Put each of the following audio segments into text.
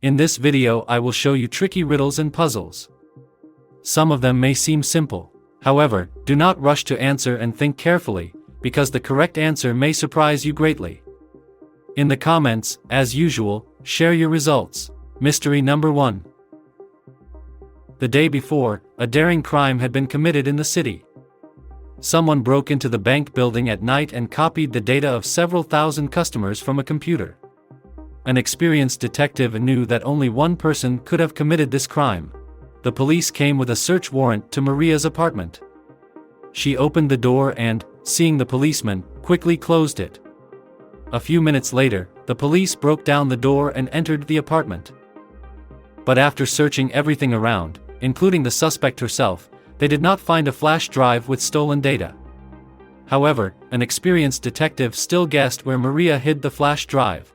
In this video I will show you tricky riddles and puzzles. Some of them may seem simple. However, do not rush to answer and think carefully, because the correct answer may surprise you greatly. In the comments, as usual, share your results. Mystery number 1. The day before, a daring crime had been committed in the city. Someone broke into the bank building at night and copied the data of several thousand customers from a computer. An experienced detective knew that only one person could have committed this crime. The police came with a search warrant to Maria's apartment. She opened the door and, seeing the policeman, quickly closed it. A few minutes later, the police broke down the door and entered the apartment. But after searching everything around, including the suspect herself, they did not find a flash drive with stolen data. However, an experienced detective still guessed where Maria hid the flash drive.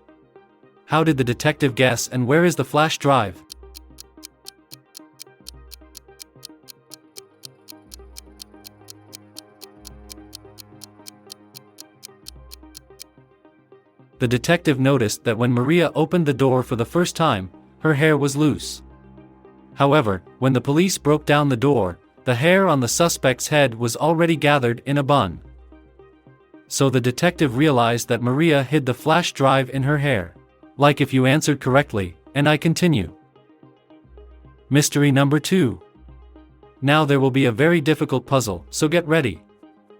How did the detective guess, and where is the flash drive? The detective noticed that when Maria opened the door for the first time, her hair was loose. However, when the police broke down the door, the hair on the suspect's head was already gathered in a bun. So the detective realized that Maria hid the flash drive in her hair. Like if you answered correctly, and I continue. Mystery number 2. Now there will be a very difficult puzzle, so get ready.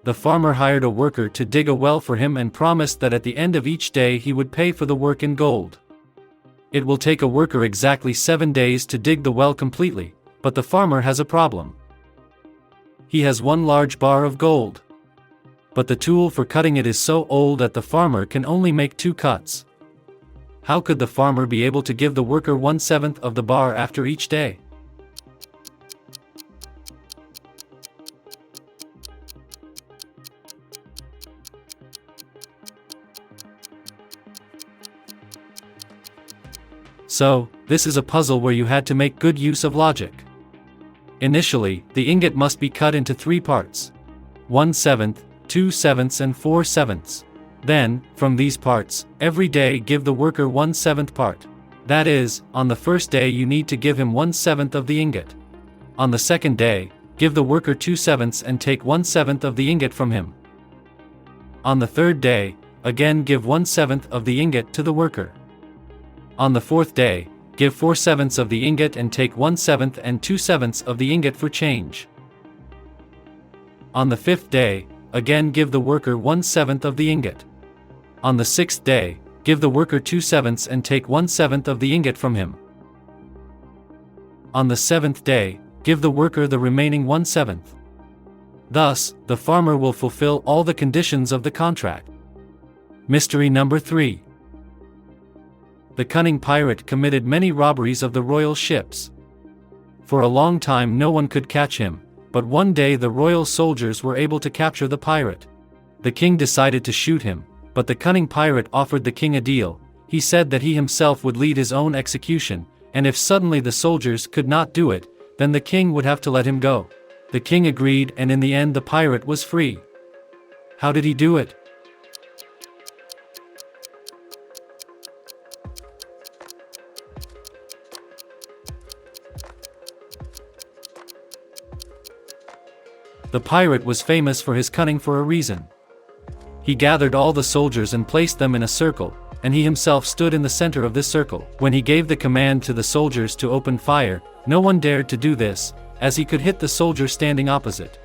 The farmer hired a worker to dig a well for him and promised that at the end of each day he would pay for the work in gold. It will take a worker exactly 7 days to dig the well completely, but the farmer has a problem. He has one large bar of gold. But the tool for cutting it is so old that the farmer can only make 2 cuts. How could the farmer be able to give the worker 1/7 of the bar after each day? So, this is a puzzle where you had to make good use of logic. Initially, the ingot must be cut into 3 parts. 1/7, 2/7 and 4/7. Then, from these parts, every day give the worker 1/7 part. That is, on the first day you need to give him 1/7 of the ingot. On the second day, give the worker 2/7 and take 1/7 of the ingot from him. On the third day, again give 1/7 of the ingot to the worker. On the fourth day, give 4/7 of the ingot and take 1/7 and 2/7 of the ingot for change. On the fifth day, again give the worker 1/7 of the ingot. On the sixth day, give the worker 2/7 and take 1/7 of the ingot from him. On the seventh day, give the worker the remaining 1/7. Thus, the farmer will fulfill all the conditions of the contract. Mystery number 3. The cunning pirate committed many robberies of the royal ships. For a long time no one could catch him, but one day the royal soldiers were able to capture the pirate. The king decided to shoot him, but the cunning pirate offered the king a deal. He said that he himself would lead his own execution, and if suddenly the soldiers could not do it, then the king would have to let him go. The king agreed, and in the end the pirate was free. How did he do it? The pirate was famous for his cunning for a reason. He gathered all the soldiers and placed them in a circle, and he himself stood in the center of this circle. When he gave the command to the soldiers to open fire, no one dared to do this, as he could hit the soldier standing opposite.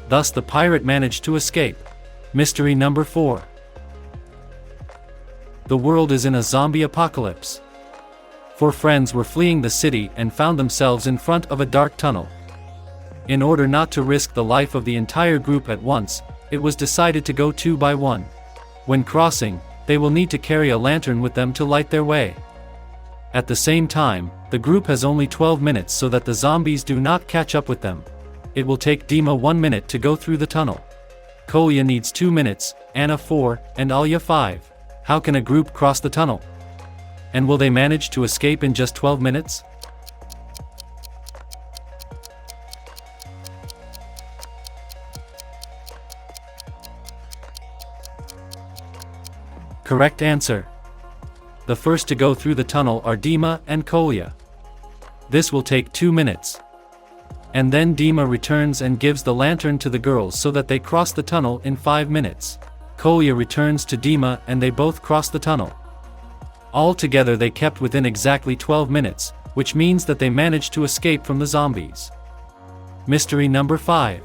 Thus the pirate managed to escape. Mystery number 4. The world is in a zombie apocalypse. 4 friends were fleeing the city and found themselves in front of a dark tunnel. In order not to risk the life of the entire group at once, it was decided to go 2 by 1. When crossing, they will need to carry a lantern with them to light their way. At the same time, the group has only 12 minutes so that the zombies do not catch up with them. It will take Dima 1 minute to go through the tunnel. Kolya needs 2 minutes, Anna 4, and Alya 5. How can a group cross the tunnel? And will they manage to escape in just 12 minutes? Correct answer. The first to go through the tunnel are Dima and Kolya. This will take 2 minutes. And then Dima returns and gives the lantern to the girls so that they cross the tunnel in 5 minutes. Kolya returns to Dima and they both cross the tunnel. Altogether they kept within exactly 12 minutes, which means that they managed to escape from the zombies. Mystery number 5.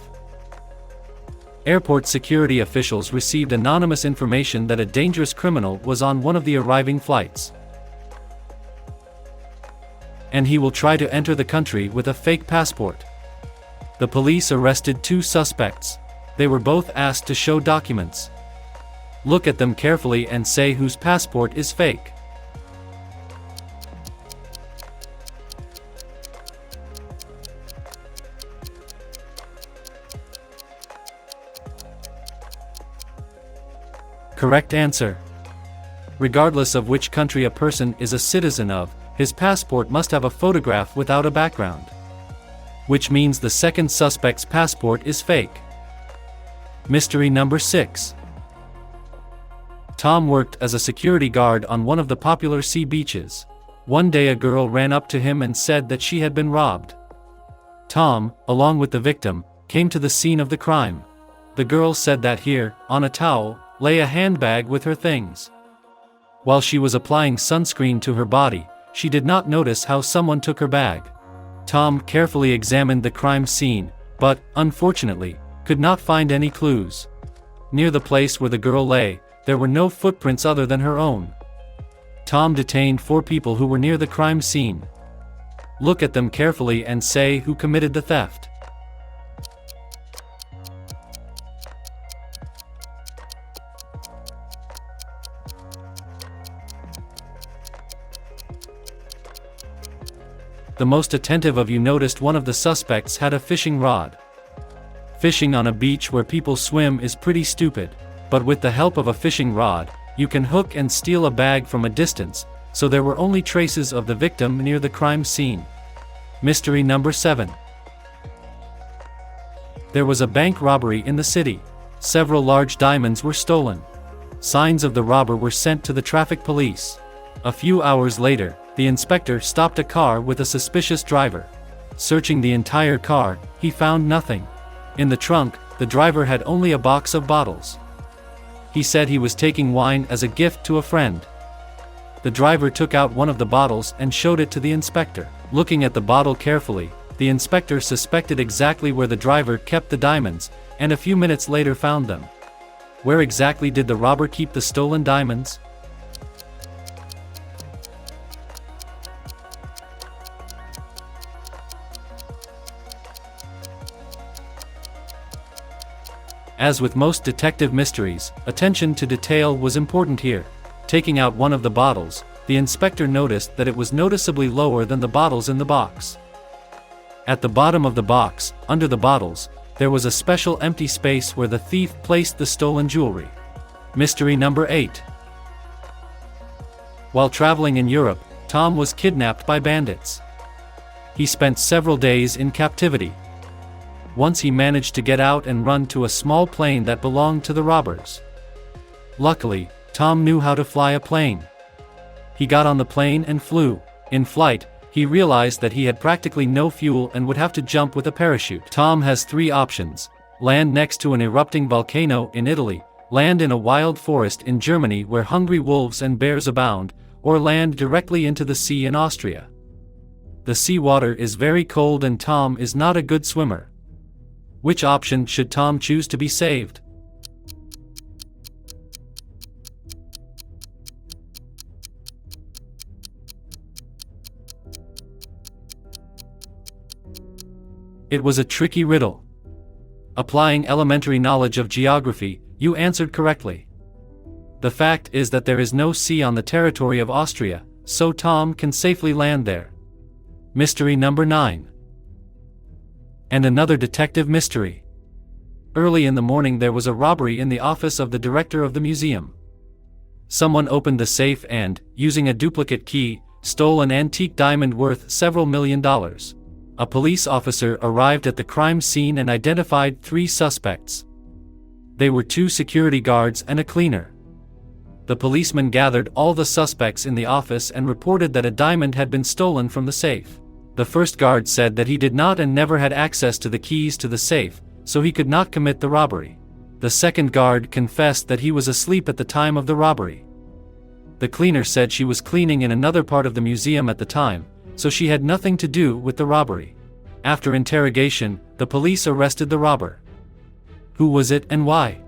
Airport security officials received anonymous information that a dangerous criminal was on one of the arriving flights. And he will try to enter the country with a fake passport. The police arrested 2 suspects. They were both asked to show documents. Look at them carefully and say whose passport is fake. Correct answer. Regardless of which country a person is a citizen of, his passport must have a photograph without a background. Which means the second suspect's passport is fake. Mystery number 6. Tom worked as a security guard on one of the popular sea beaches. One day a girl ran up to him and said that she had been robbed. Tom, along with the victim, came to the scene of the crime. The girl said that here, on a towel, lay a handbag with her things. While she was applying sunscreen to her body, she did not notice how someone took her bag. Tom carefully examined the crime scene, but, unfortunately, could not find any clues. Near the place where the girl lay, there were no footprints other than her own. Tom detained 4 people who were near the crime scene. Look at them carefully and say who committed the theft. The most attentive of you noticed one of the suspects had a fishing rod. Fishing on a beach where people swim is pretty stupid, but with the help of a fishing rod, you can hook and steal a bag from a distance, so there were only traces of the victim near the crime scene. Mystery number 7. There was a bank robbery in the city. Several large diamonds were stolen. Signs of the robber were sent to the traffic police. A few hours later, the inspector stopped a car with a suspicious driver. Searching the entire car, he found nothing. In the trunk, the driver had only a box of bottles. He said he was taking wine as a gift to a friend. The driver took out one of the bottles and showed it to the inspector. Looking at the bottle carefully, the inspector suspected exactly where the driver kept the diamonds, and a few minutes later found them. Where exactly did the robber keep the stolen diamonds? As with most detective mysteries, attention to detail was important here. Taking out one of the bottles, the inspector noticed that it was noticeably lower than the bottles in the box. At the bottom of the box, under the bottles, there was a special empty space where the thief placed the stolen jewelry. Mystery number 8. While traveling in Europe, Tom was kidnapped by bandits. He spent several days in captivity. Once he managed to get out and run to a small plane that belonged to the robbers. Luckily, Tom knew how to fly a plane. He got on the plane and flew. In flight, he realized that he had practically no fuel and would have to jump with a parachute. Tom has 3 options: land next to an erupting volcano in Italy, land in a wild forest in Germany where hungry wolves and bears abound, or land directly into the sea in Austria. The seawater is very cold and Tom is not a good swimmer. Which option should Tom choose to be saved? It was a tricky riddle. Applying elementary knowledge of geography, you answered correctly. The fact is that there is no sea on the territory of Austria, so Tom can safely land there. Mystery number 9. And another detective mystery. Early in the morning there was a robbery in the office of the director of the museum. Someone opened the safe and, using a duplicate key, stole an antique diamond worth several $1,000,000. A police officer arrived at the crime scene and identified 3 suspects. They were 2 security guards and a cleaner. The policeman gathered all the suspects in the office and reported that a diamond had been stolen from the safe. The first guard said that he did not and never had access to the keys to the safe, so he could not commit the robbery. The second guard confessed that he was asleep at the time of the robbery. The cleaner said she was cleaning in another part of the museum at the time, so she had nothing to do with the robbery. After interrogation, the police arrested the robber. Who was it and why?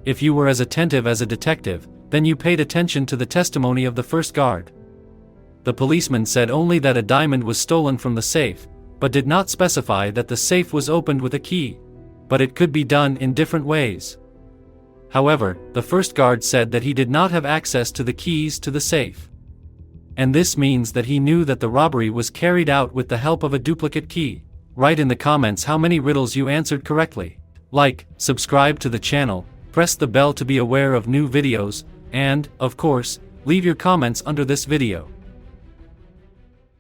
If you were as attentive as a detective, then you paid attention to the testimony of the first guard. The policeman said only that a diamond was stolen from the safe, but did not specify that the safe was opened with a key. But it could be done in different ways. However, the first guard said that he did not have access to the keys to the safe. And this means that he knew that the robbery was carried out with the help of a duplicate key. Write in the comments how many riddles you answered correctly. Like, subscribe to the channel, press the bell to be aware of new videos, and, of course, leave your comments under this video.